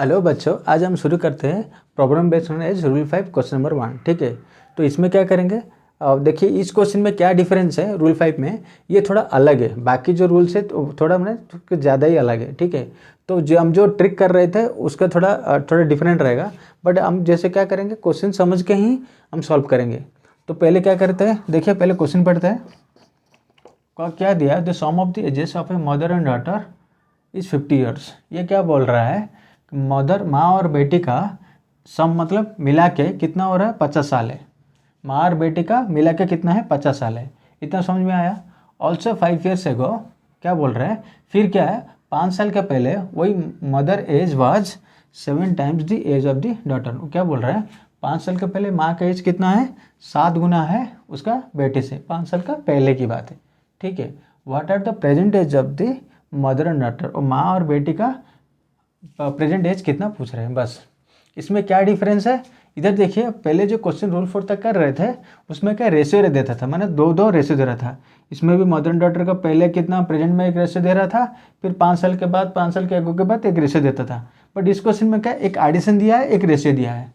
Hello बच्चों, आज हम शुरू करते हैं problem based on age rule 5 question number 1। ठीक है, तो इसमें क्या करेंगे, देखिए इस क्वेश्चन में क्या डिफरेंस है रूल 5 में। ये थोड़ा अलग है, बाकी जो रूल्स है तो थोड़ा मैंने ज़्यादा ही अलग है। ठीक है, तो जो हम ट्रिक कर रहे थे उसका थोड़ा डिफरेंट रहेगा, बट हम जैसे क्या करेंगे, क्वेश्चन समझ के ही हम सॉल्व करेंगे। तो पहले क्या करते हैं, देखिए पहले क्वेश्चन पढ़ते हैं। क्या दिया, the sum of the ages of a mother and daughter is 50 years. ये क्या बोल रहा है, मदर माँ और बेटी का सम मतलब मिला के कितना हो रहा है, 50 साल है। माँ और बेटी का मिला के कितना है, 50 साल है। इतना समझ में आया। ऑल्सो 5 ईयर्स एगो क्या बोल रहा है, फिर क्या है, 5 साल के पहले वही mother age was 7 times the age of the daughter. क्या बोल रहा है, 5 साल के पहले माँ का एज कितना है, 7 गुना है उसका बेटे से। 5 साल का पहले की बात है। ठीक है, what are the present age of the mother and daughter, और माँ और बेटी का प्रेजेंट एज कितना पूछ रहे हैं। बस इसमें क्या डिफरेंस है, इधर देखिए पहले जो क्वेश्चन रूल 4 तक कर रहे थे उसमें क्या रेशियो देता था, मैंने दो रेशियो दे रहा था। इसमें भी मदर एंड डॉटर का पहले कितना प्रेजेंट में एक रेशियो दे रहा था, फिर 5 साल के बाद 5 साल के आगे के बाद एक रेशियो देता था। बट इस क्वेश्चन में क्या एक एडिशन दिया है, एक रेशियो दिया है।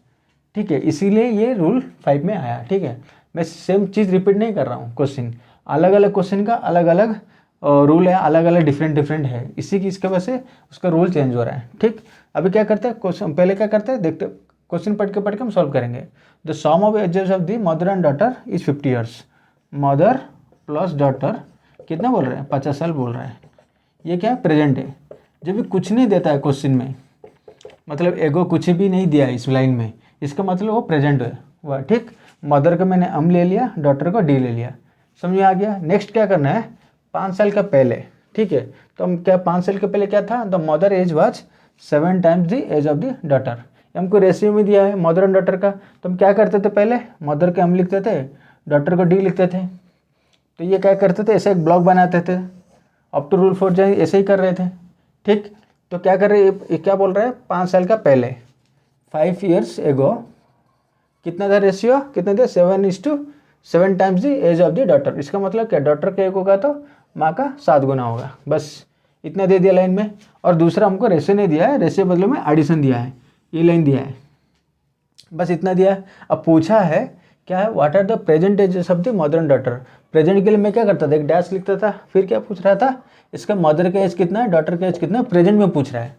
ठीक है, इसीलिए ये रूल 5 में आया। ठीक है, मैं सेम चीज़ रिपीट नहीं कर रहा हूँ। क्वेश्चन अलग अलग क्वेश्चन का अलग अलग रूल है, अलग अलग डिफरेंट है, इसी की इसके वजह से उसका रूल चेंज हो रहा है। ठीक, अभी क्या करते हैं, क्वेश्चन पहले क्या करते हैं देखते, क्वेश्चन पढ़ के हम सॉल्व करेंगे। The sum of ages of the mother and daughter is 50 years. Mother plus daughter कितना बोल रहे हैं, 50 साल बोल रहे हैं। ये क्या है, प्रेजेंट है। जब भी कुछ नहीं देता है क्वेश्चन में, मतलब एगो कुछ भी नहीं दिया है इस लाइन में, इसका मतलब वो प्रेजेंट है वह। ठीक, मदर को मैंने एम ले लिया, डॉटर को डी ले लिया। समझ में आ गया। नेक्स्ट क्या करना है, 5 साल का पहले। ठीक है, तो हम क्या 5 साल के पहले क्या था, the mother age was 7 times the age of the daughter. हमको रेशियो में दिया है मदर एंड डॉटर का, तो हम क्या करते थे, पहले मदर को एम लिखते थे, डॉटर को डी लिखते थे। तो ये क्या करते थे, ऐसे एक ब्लॉक बनाते थे। अप टू रूल 4 जाए ऐसे ही कर रहे थे। ठीक, तो क्या कर रहे हैं, क्या बोल रहे हैं, 5 साल का पहले 5 ईयर्स एगो कितना था रेशियो, कितना था 7:7 times the age of the daughter. इसका मतलब क्या, डॉटर का 1 होगा तो माँ का 7 गुना होगा। बस इतना दे दिया लाइन में। और दूसरा हमको रेशियो नहीं दिया है, रेशियो बदले में एडिशन दिया है, ये लाइन दिया है। बस इतना दिया है। अब पूछा है क्या है, what are the present ages of the mother and daughter. Present के लिए मैं क्या करता था, एक डैश लिखता था। फिर क्या पूछ रहा था, इसका मदर का एज कितना है, डॉटर का एज कितना है, प्रेजेंट में पूछ रहा है।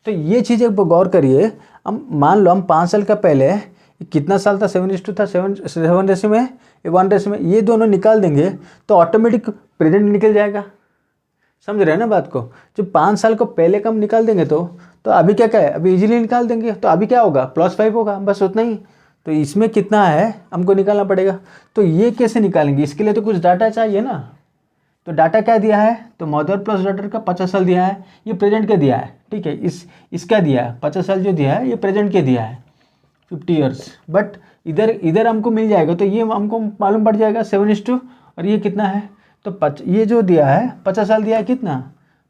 तो ये चीज़ एक गौर करिए। हम मान लो हम 5 साल का पहले कितना साल था, 7:2 था, 7 रेशियो में, 1 रेशियो में, ये दोनों निकाल देंगे तो ऑटोमेटिक प्रेजेंट निकल जाएगा। समझ रहे हैं ना बात को। जो 5 साल को पहले का हम निकाल देंगे तो अभी क्या है, अभी इजीली निकाल देंगे। तो अभी क्या होगा, +5 होगा, बस उतना ही। तो इसमें कितना है हमको निकालना पड़ेगा। तो ये कैसे निकालेंगे, इसके लिए तो कुछ डाटा चाहिए ना। तो डाटा क्या दिया है, तो मदर प्लस डॉटर का 50 साल दिया है, ये प्रेजेंट के दिया है। ठीक है, इसका दिया है 50 साल जो दिया है, ये प्रेजेंट के दिया है 50 ईयर्स। बट इधर हमको मिल जाएगा, तो ये हमको मालूम पड़ जाएगा 7:2, और ये कितना है, तो ये जो दिया है 50 साल दिया है, कितना,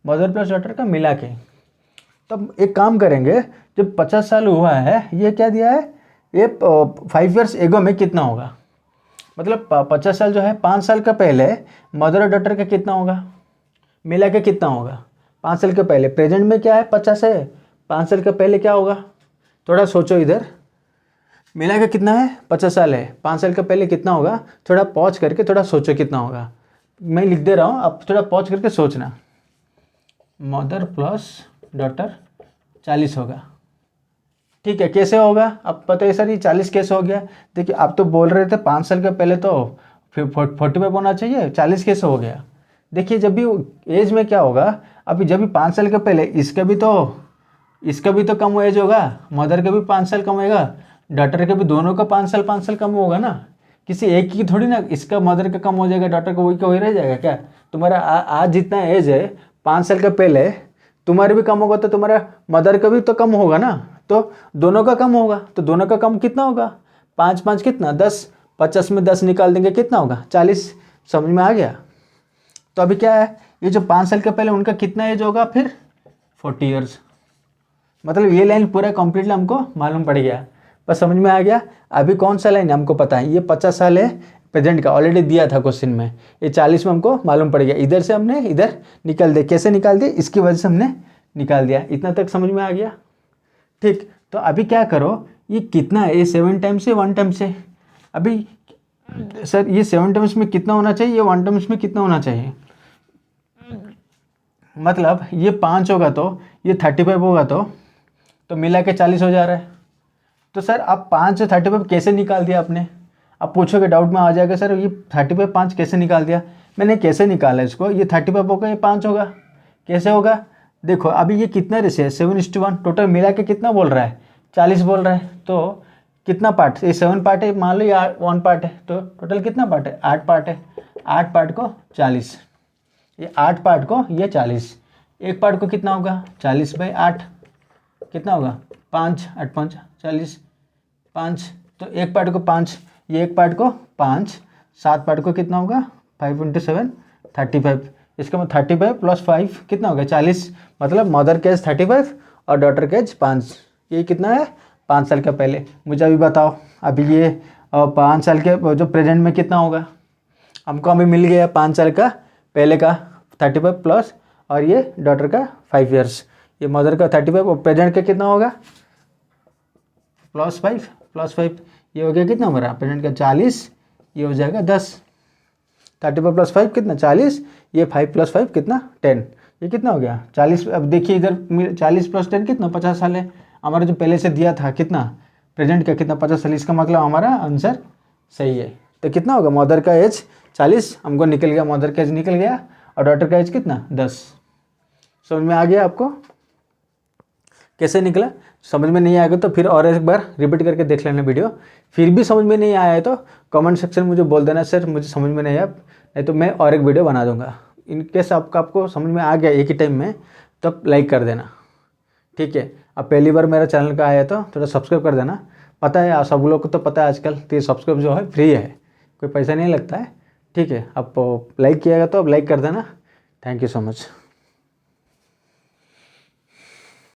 मदर प्लस डॉटर का मिला के। तब एक काम करेंगे, जब 50 साल हुआ है, ये क्या दिया है, ये 5 ईयर्स एगो में कितना होगा, मतलब 50 साल जो है 5 साल का पहले मदर और डॉटर का कितना होगा, मिला के कितना होगा। 5 साल के पहले प्रेजेंट में क्या है, 50 है, 5 साल के पहले क्या होगा, थोड़ा सोचो। इधर मिला के कितना है, 50 साल है, 5 साल के पहले कितना होगा, थोड़ा पॉज करके थोड़ा सोचो कितना होगा। मैं लिख दे रहा हूँ, आप थोड़ा पॉज करके सोचना। मदर प्लस डॉटर 40 होगा। ठीक है, कैसे होगा, अब पता है सर ये 40 कैसे हो गया। देखिए आप तो बोल रहे थे 5 साल के पहले तो 45 होना चाहिए, 40 कैसे हो गया। देखिए जब भी एज में क्या होगा, अभी जब भी 5 साल के पहले इसका भी तो कम एज होगा, मदर का भी 5 साल कम होगा, डॉटर का भी, दोनों का 5 साल कम होगा ना। किसी एक की थोड़ी ना, इसका मदर का कम हो जाएगा, डॉटर का वही का वही रह जाएगा क्या। तुम्हारा आज जितना एज है 5 साल के पहले तुम्हारे भी कम होगा, तो तुम्हारा मदर का भी तो कम होगा ना। तो दोनों का कम होगा, तो दोनों का कम कितना होगा, 5 5 कितना 10, 50 में 10 निकाल देंगे कितना होगा, 40। समझ में आ गया। तो अभी क्या है, ये जो 5 साल के पहले उनका कितना एज होगा, फिर 40 ईयर्स। मतलब ये लाइन पूरा कंप्लीटली हमको मालूम पड़ गया, बस समझ में आ गया। अभी कौन सा लाइन हमको पता है, ये 50 साल है प्रेजेंट का, ऑलरेडी दिया था क्वेश्चन में। ये 40 में हमको मालूम पड़ गया, इधर से हमने इधर निकाल दिया। कैसे निकाल दिया, इसकी वजह से हमने निकाल दिया। इतना तक समझ में आ गया। ठीक। तो अभी क्या करो, ये कितना है, ये 7 टाइम्स है 1 टाइम्स है। अभी सर ये 7 टाइम्स में कितना होना चाहिए, ये 1 टाइम्स में कितना होना चाहिए, मतलब ये 5 होगा तो ये 35 होगा तो मिला के 40 हो जा रहा है। तो सर आप 5 से 35 कैसे निकाल दिया आपने, आप पूछोगे, डाउट में आ जाएगा सर ये 35 5 कैसे निकाल दिया। मैंने कैसे निकाला इसको, ये 35 होगा, ये 5 होगा, कैसे होगा। देखो अभी ये कितना रेशियो है, 7:1, टोटल मिला के कितना बोल रहा है, 40 बोल रहा है। तो कितना पार्ट, ये 7 पार्ट है, मान लो ये 1 पार्ट है, तो टोटल कितना पार्ट है, 8 पार्ट है। 8 पार्ट को 40, ये 8 पार्ट को ये 40, एक पार्ट को कितना होगा 40/8, कितना होगा 5, 8 5 40, 5, तो एक पार्ट को 5, ये एक पार्ट को 5, 7 पार्ट को कितना होगा 5 × 7 35, इसका मतलब 35 + 5 कितना होगा 40, मतलब मदर का एज 35 और डॉटर का एज 5। ये कितना है 5 साल का पहले। मुझे अभी बताओ, अभी ये 5 साल के जो प्रेजेंट में कितना होगा, हमको अभी मिल गया 5 साल का पहले का 35 प्लस और ये डॉटर का 5 इयर्स, ये मदर का 35 और प्रेजेंट का कितना होगा +5 ये हो गया कितना हमारा प्रेजेंट का 40, ये हो जाएगा 10। 35 + 5 कितना 40, ये 5 + 5 कितना 10, ये कितना हो गया 40। अब देखिए इधर 40 + 10 कितना 50 साल है, हमारा जो पहले से दिया था कितना प्रेजेंट का कितना 50 साल, इसका मतलब हमारा आंसर सही है। तो कितना होगा, मदर का एज 40 हमको निकल गया, मदर का एज निकल गया, और डॉटर का एज कितना 10। समझ में आ गया आपको कैसे निकला। समझ में नहीं आएगा तो फिर और एक बार रिपीट करके देख लेना वीडियो। फिर भी समझ में नहीं आया है तो कमेंट सेक्शन में मुझे बोल देना, सर मुझे समझ में नहीं आया, नहीं तो मैं और एक वीडियो बना दूंगा। इन केस आपको समझ में आ गया एक ही टाइम में, तब लाइक कर देना, ठीक है। अब पहली बार मेरा चैनल का आया तो थोड़ा सब्सक्राइब कर देना। पता है सब लोग को तो पता है आजकल, तो ये सब्सक्राइब जो है फ्री है, कोई पैसा नहीं लगता है, ठीक है। अब लाइक किएगा तो अब लाइक कर देना। Thank you so much.